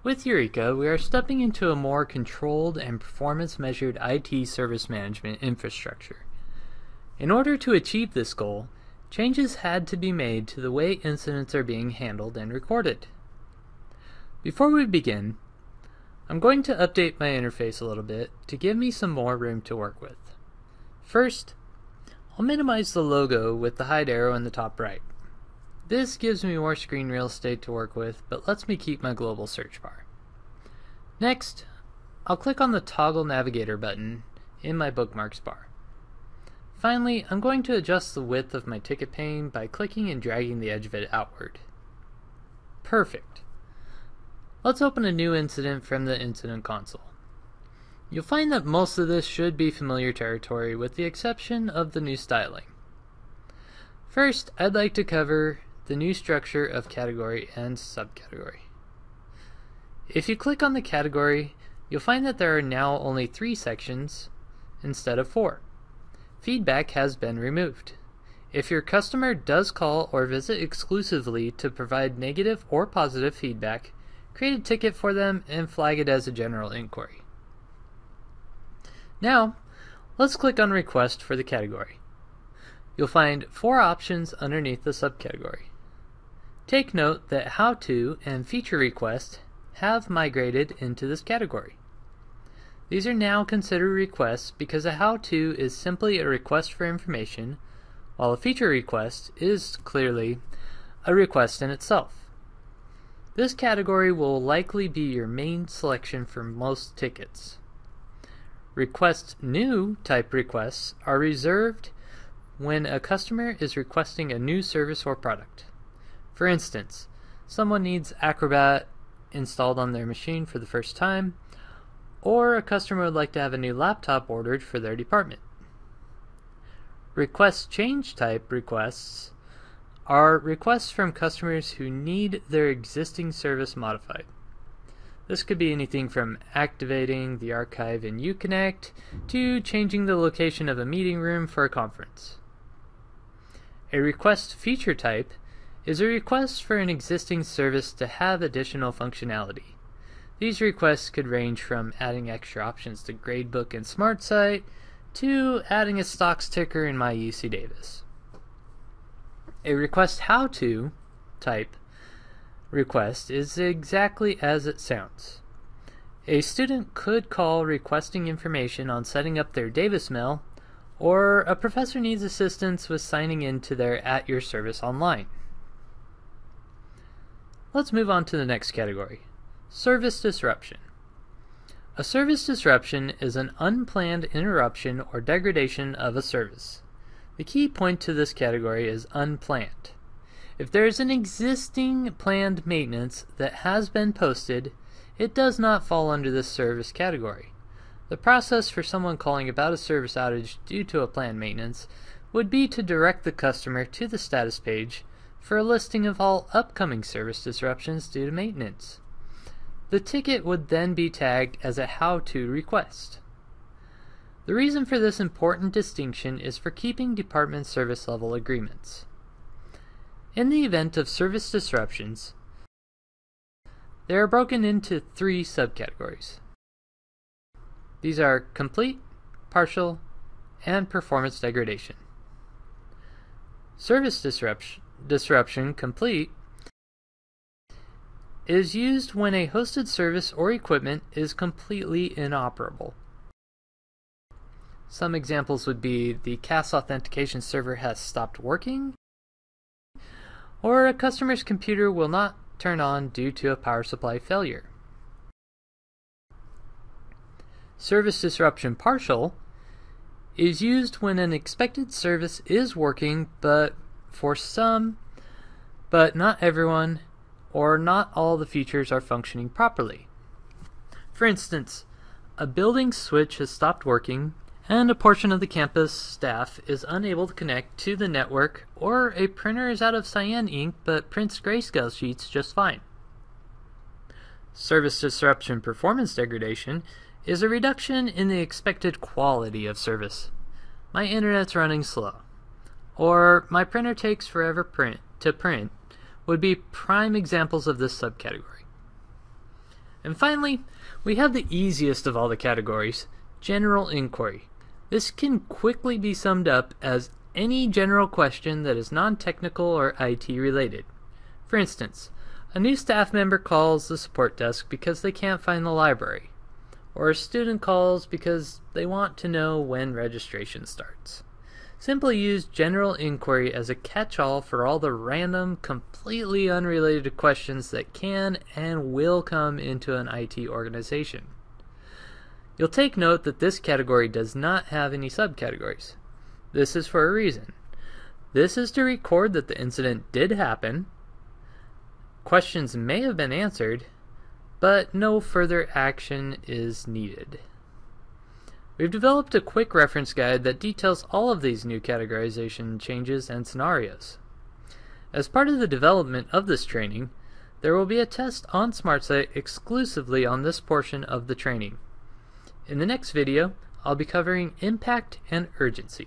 With Eureka, we are stepping into a more controlled and performance-measured IT service management infrastructure. In order to achieve this goal, changes had to be made to the way incidents are being handled and recorded. Before we begin, I'm going to update my interface a little bit to give me some more room to work with. First, I'll minimize the logo with the hide arrow in the top right. This gives me more screen real estate to work with, but lets me keep my global search bar. Next, I'll click on the Toggle Navigator button in my Bookmarks bar. Finally, I'm going to adjust the width of my ticket pane by clicking and dragging the edge of it outward. Perfect. Let's open a new incident from the Incident Console. You'll find that most of this should be familiar territory with the exception of the new styling. First, I'd like to cover the new structure of category and subcategory. If you click on the category, you'll find that there are now only 3 sections instead of 4. Feedback has been removed. If your customer does call or visit exclusively to provide negative or positive feedback, create a ticket for them and flag it as a general inquiry. Now, let's click on Request for the category. You'll find 4 options underneath the subcategory. Take note that How To and Feature Request have migrated into this category. These are now considered requests because a How To is simply a request for information, while a feature request is clearly a request in itself. This category will likely be your main selection for most tickets. Request New type requests are reserved when a customer is requesting a new service or product. For instance, someone needs Acrobat installed on their machine for the first time, or a customer would like to have a new laptop ordered for their department. Request Change type requests are requests from customers who need their existing service modified. This could be anything from activating the archive in Uconnect to changing the location of a meeting room for a conference. A request feature type is a request for an existing service to have additional functionality. These requests could range from adding extra options to Gradebook and SmartSite to adding a stocks ticker in my UC Davis. A request How To type request is exactly as it sounds. A student could call requesting information on setting up their Davis mail, or a professor needs assistance with signing in to their At Your Service online. Let's move on to the next category, Service Disruption. A service disruption is an unplanned interruption or degradation of a service. The key point to this category is unplanned. If there is an existing planned maintenance that has been posted, it does not fall under this service category. The process for someone calling about a service outage due to a planned maintenance would be to direct the customer to the status page for a listing of all upcoming service disruptions due to maintenance. The ticket would then be tagged as a How To request. The reason for this important distinction is for keeping department service level agreements. In the event of service disruptions, they are broken into 3 subcategories. These are complete, partial, and performance degradation. Service disruption complete is used when a hosted service or equipment is completely inoperable. Some examples would be the CAS authentication server has stopped working, or a customer's computer will not turn on due to a power supply failure. Service disruption partial is used when an expected service is working, but for some, but not everyone, or not all the features are functioning properly. For instance, a building switch has stopped working, and a portion of the campus staff is unable to connect to the network, or a printer is out of cyan ink but prints grayscale sheets just fine. Service disruption performance degradation is a reduction in the expected quality of service. My internet's running slow, or my printer takes forever to print would be prime examples of this subcategory. And finally, we have the easiest of all the categories, general inquiry. This can quickly be summed up as any general question that is non-technical or IT related. For instance, a new staff member calls the support desk because they can't find the library, or a student calls because they want to know when registration starts. Simply use general inquiry as a catch-all for all the random, completely unrelated questions that can and will come into an IT organization. You'll take note that this category does not have any subcategories. This is for a reason. This is to record that the incident did happen, questions may have been answered, but no further action is needed. We've developed a quick reference guide that details all of these new categorization changes and scenarios. As part of the development of this training, there will be a test on SmartSite exclusively on this portion of the training. In the next video, I'll be covering impact and urgency.